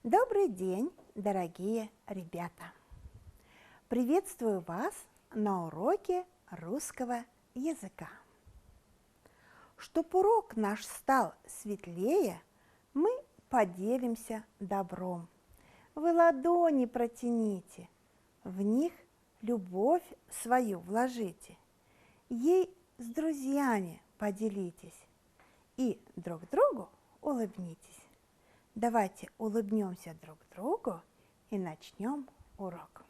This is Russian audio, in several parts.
Добрый день, дорогие ребята! Приветствую вас на уроке русского языка. Чтоб урок наш стал светлее, мы поделимся добром. Вы ладони протяните, в них любовь свою вложите, ей с друзьями поделитесь и друг другу улыбнитесь. Давайте улыбнемся друг другу и начнем урок.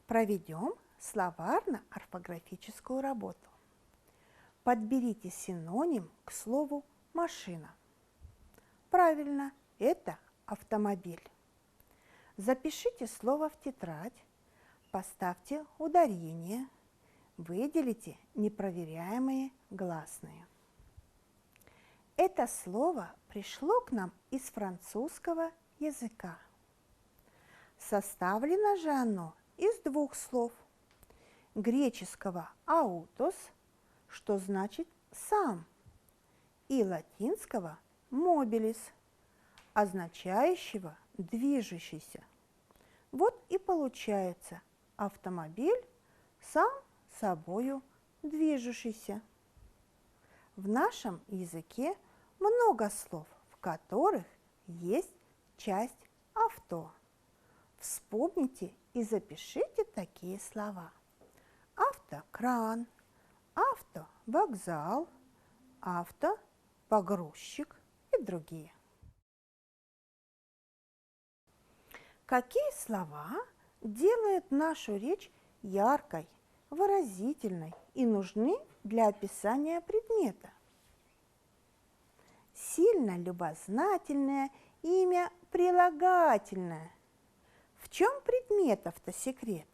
Проведем словарно-орфографическую работу. Подберите синоним к слову «машина». Правильно, это автомобиль. Запишите слово в тетрадь, поставьте ударение, выделите непроверяемые гласные. Это слово пришло к нам из французского языка. Составлено же оно из двух слов. Греческого «autos», что значит «сам», и латинского «mobilis», означающего «движущийся». Вот и получается автомобиль сам собою движущийся. В нашем языке много слов, в которых есть часть авто. Вспомните и запишите такие слова: автокран, автовокзал, автопогрузчик и другие. Какие слова делают нашу речь яркой, выразительной и нужны для описания предмета? Сильно любознательное имя прилагательное. В чем предметов-то секрет?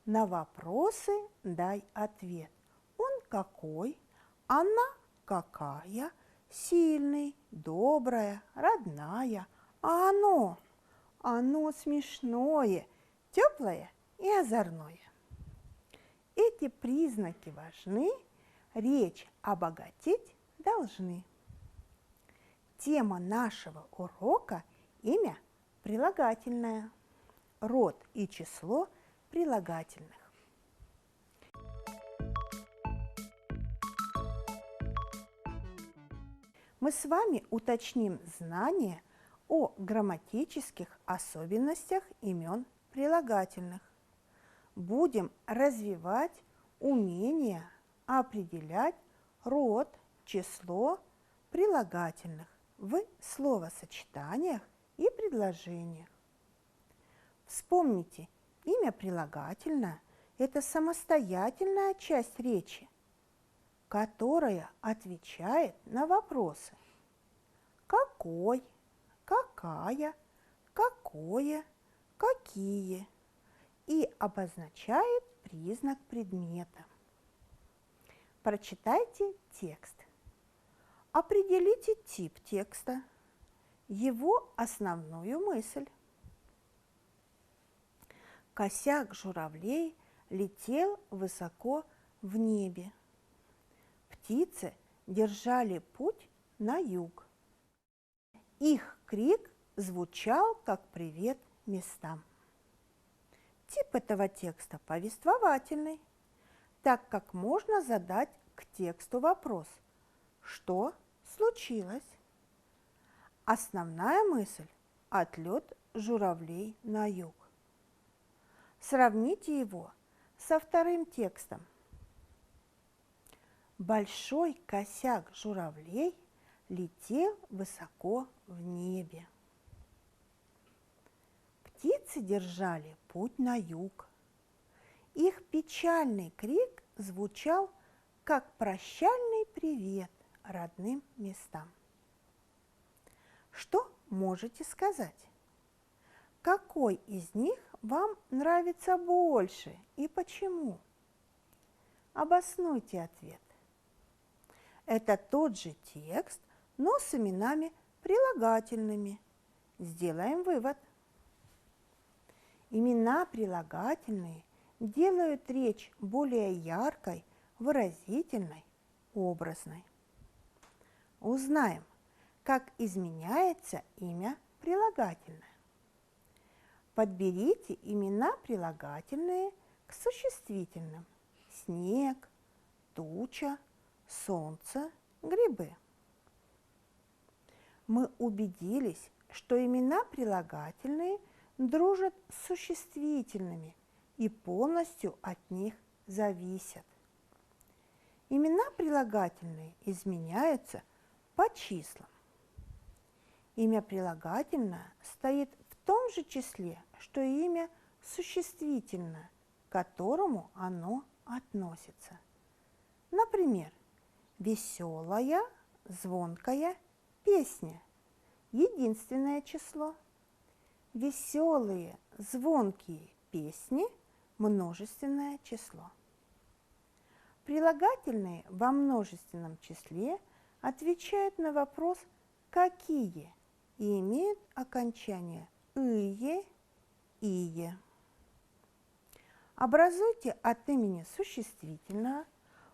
На вопросы дай ответ. Он какой? Она какая? Сильный, добрая, родная. А оно? Оно смешное, теплое и озорное. Эти признаки важны, речь обогатить должны. Тема нашего урока – имя прилагательное, род и число прилагательных. Мы с вами уточним знания о грамматических особенностях имен прилагательных. Будем развивать умение определять род, число прилагательных в словосочетаниях и предложениях. Вспомните, имя прилагательное – это самостоятельная часть речи, которая отвечает на вопросы: какой, какая, какое, какие, и обозначает признак предмета. Прочитайте текст. Определите тип текста, его основную мысль. Косяк журавлей летел высоко в небе. Птицы держали путь на юг. Их крик звучал, как привет местам. Тип этого текста повествовательный, так как можно задать к тексту вопрос: что случилось? Основная мысль – отлет журавлей на юг. Сравните его со вторым текстом. Большой косяк журавлей летел высоко в небе. Птицы держали путь на юг. Их печальный крик звучал, как прощальный привет родным местам. Что можете сказать? Какой из них вам нравится больше и почему? Обоснуйте ответ. Это тот же текст, но с именами прилагательными. Сделаем вывод. Имена прилагательные делают речь более яркой, выразительной образной. Узнаем, как изменяется имя прилагательное. Подберите имена прилагательные к существительным: снег, туча, солнце, грибы. Мы убедились, что имена прилагательные дружат с существительными и полностью от них зависят. Имена прилагательные изменяются по числам. Имя прилагательное стоит в том же числе, что и имя существительное, к которому оно относится. Например, веселая, звонкая песня – единственное число. Веселые, звонкие песни – множественное число. Прилагательные во множественном числе отвечают на вопрос «какие» и имеют окончание «ые», «ие». Образуйте от имени существительного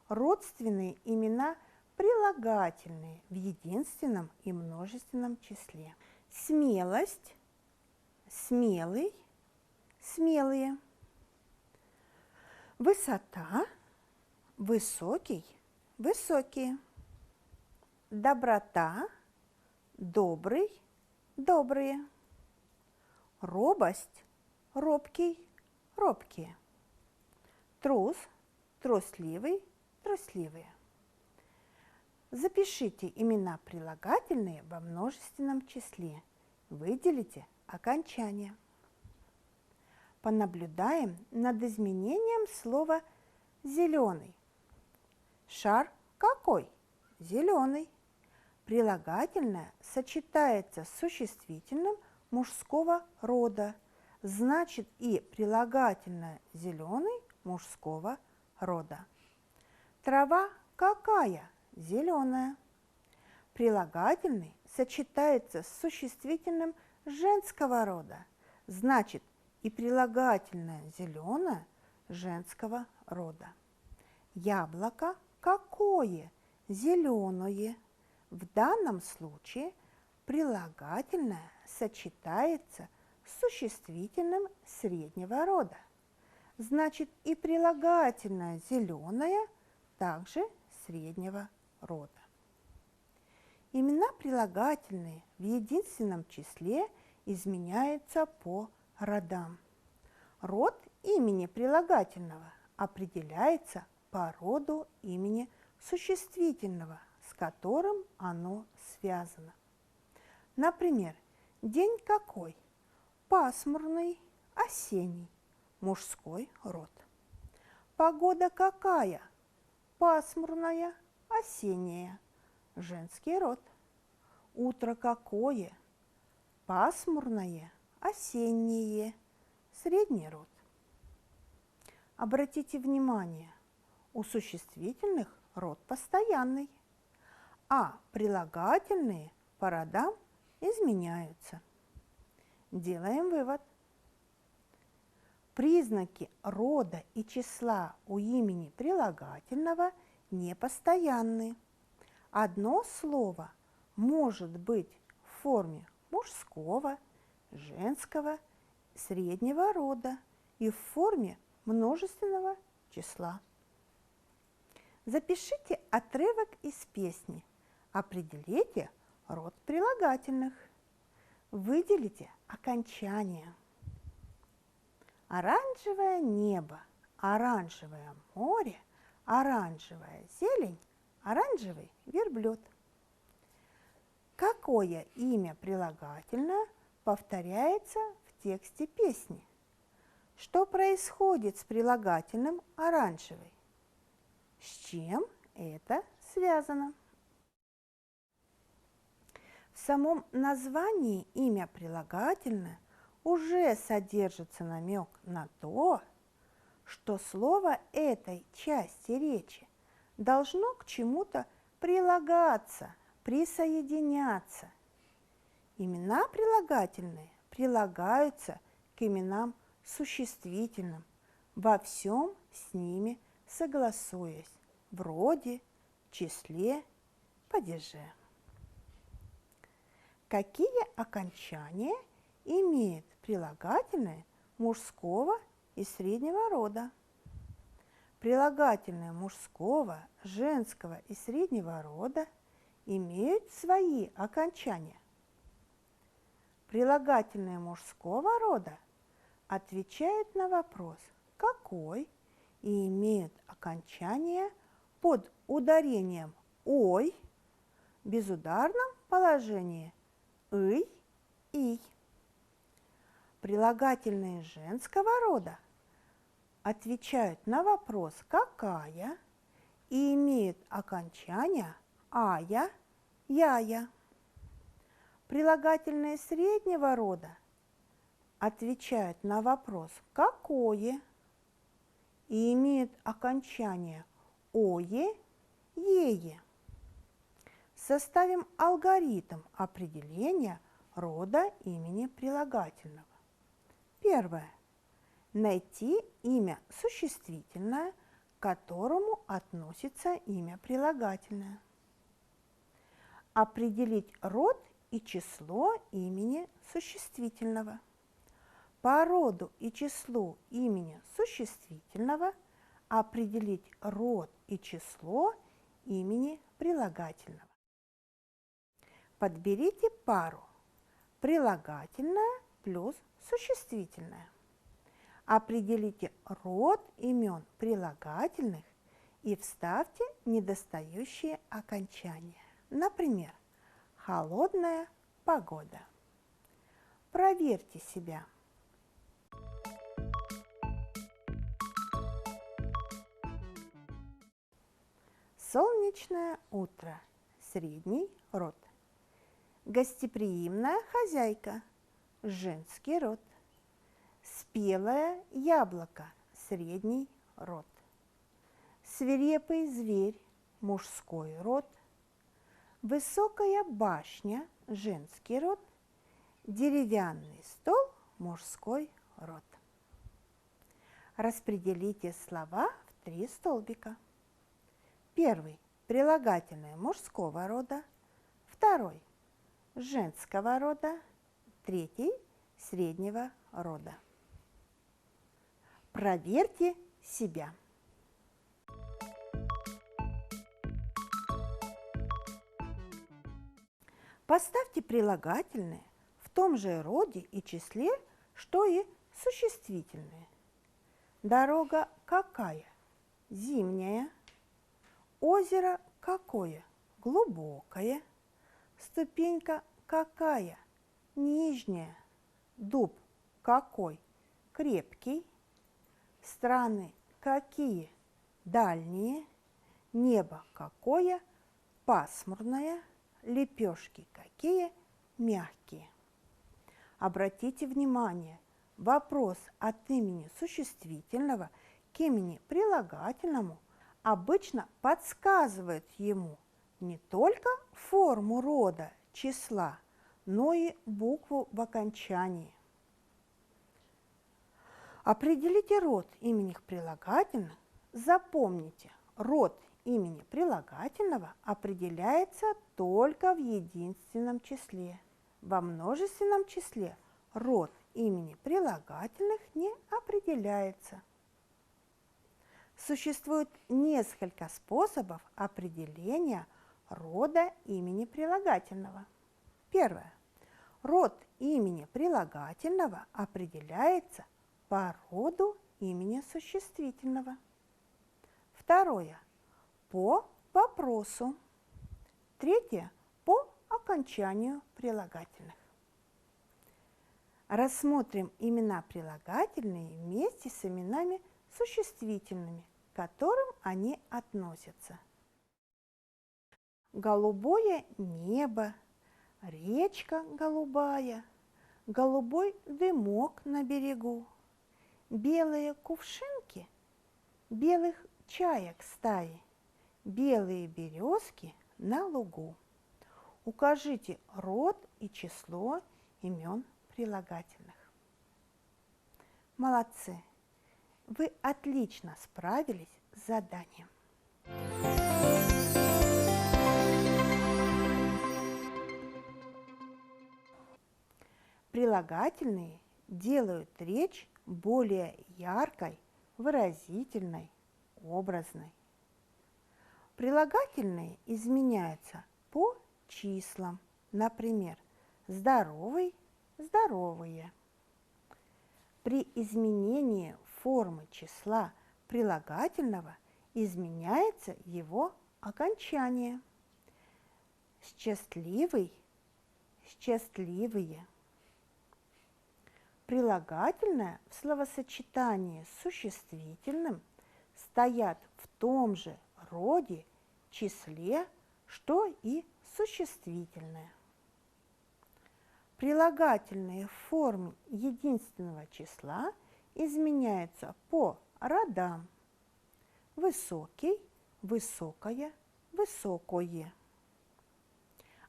родственные имена прилагательные в единственном и множественном числе. Смелость, смелый, смелые. Высота, высокий, высокие. Доброта, добрый, добрые. Робость, робкий, робкие. Трус, трусливый, трусливые. Запишите имена прилагательные во множественном числе. Выделите окончание. Понаблюдаем над изменением слова «зеленый». Шар какой? Зеленый. Прилагательное сочетается с существительным мужского рода, значит и прилагательное «зеленый» мужского рода. Трава какая? Зеленая. Прилагательный сочетается с существительным женского рода, значит и прилагательное «зеленое» женского рода. Яблоко какое? Зеленое. В данном случае прилагательное сочетается с существительным среднего рода, значит и прилагательное «зеленое» также среднего рода. Имена прилагательные в единственном числе изменяются по родам. Род имени прилагательного определяется по роду имени существительного, с которым оно связано. Например, день какой? Пасмурный, осенний, мужской род. Погода какая? Пасмурная, осенняя, женский род. Утро какое? Пасмурное, осеннее, средний род. Обратите внимание, у существительных род постоянный, а прилагательные по родам изменяются. Делаем вывод. Признаки рода и числа у имени прилагательного непостоянны. Одно слово может быть в форме мужского, женского, среднего рода и в форме множественного числа. Запишите отрывок из песни. Определите род прилагательных. Выделите окончание. Оранжевое небо, оранжевое море, оранжевая зелень, оранжевый верблюд. Какое имя прилагательное повторяется в тексте песни? Что происходит с прилагательным оранжевый? С чем это связано? В самом названии имя прилагательное уже содержится намек на то, что слово этой части речи должно к чему-то прилагаться, присоединяться. Имена прилагательные прилагаются к именам существительным, во всем с ними согласуясь в роде, числе, падеже. Какие окончания имеют прилагательные мужского и среднего рода? Прилагательные мужского, женского и среднего рода имеют свои окончания. Прилагательные мужского рода отвечают на вопрос «какой?» и имеют окончание под ударением «ой», в безударном положении «ый», «ий». Прилагательные женского рода отвечают на вопрос «какая?» и имеют окончание «ая», «яя». Прилагательные среднего рода отвечают на вопрос «какое?» и имеют окончание «ое», «ее». Составим алгоритм определения рода имени прилагательного. Первое. Найти имя существительное, к которому относится имя прилагательное. Определить род и число имени существительного. По роду и числу имени существительного определить род и число имени прилагательного. Подберите пару прилагательное плюс существительное. Определите род имен прилагательных и вставьте недостающие окончания. Например, холодная погода. Проверьте себя. Солнечное утро. Средний род. Гостеприимная хозяйка. Женский род. Спелое яблоко. Средний род. Свирепый зверь. Мужской род. Высокая башня. Женский род. Деревянный стол. Мужской род. Распределите слова в 3 столбика. Первый – прилагательное мужского рода. Второй – женского рода. Третий – среднего рода. Проверьте себя. Поставьте прилагательные в том же роде и числе, что и существительные. Дорога какая? Зимняя. Озеро какое? Глубокое. Ступенька какая? Нижняя. Дуб какой? Крепкий. Страны какие? Дальние. Небо какое? Пасмурное. Лепешки какие? Мягкие. Обратите внимание, вопрос от имени существительного к имени прилагательному обычно подсказывает ему не только форму рода, числа, но и букву в окончании. Определите род имени прилагательных. Запомните, род имени прилагательного определяется только в единственном числе. Во множественном числе род имени прилагательных не определяется. Существует несколько способов определения рода имени прилагательного. Первое. Род имени прилагательного определяется по роду имени существительного. Второе. По вопросу. Третье. По окончанию прилагательных. Рассмотрим имена прилагательные вместе с именами существительными, к которым они относятся. Голубое небо, речка голубая, голубой дымок на берегу, белые кувшинки, белых чаек стаи, белые березки на лугу. Укажите род и число имен прилагательных. Молодцы! Вы отлично справились с заданием. Прилагательные делают речь более яркой, выразительной, образной. Прилагательные изменяются по числам, например, здоровый, здоровые. При изменении формы числа прилагательного изменяется его окончание. Счастливый, счастливые. Прилагательное в словосочетании с существительным стоят в том же роде, числе, что и существительное. Прилагательные в форме единственного числа изменяются по родам: высокий, высокая, высокое.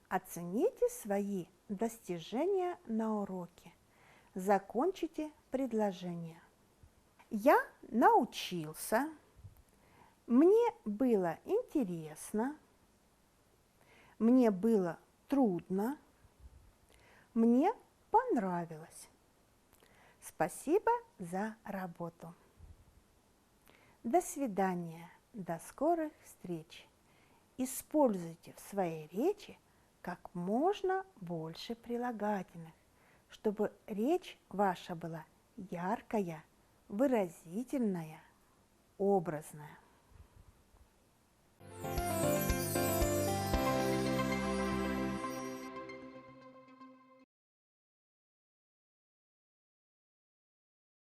Оцените свои достижения на уроке. Закончите предложение. Я научился. Мне было интересно. Мне было трудно. Мне понравилось. Спасибо за работу. До свидания. До скорых встреч. Используйте в своей речи как можно больше прилагательных, чтобы речь ваша была яркая, выразительная, образная.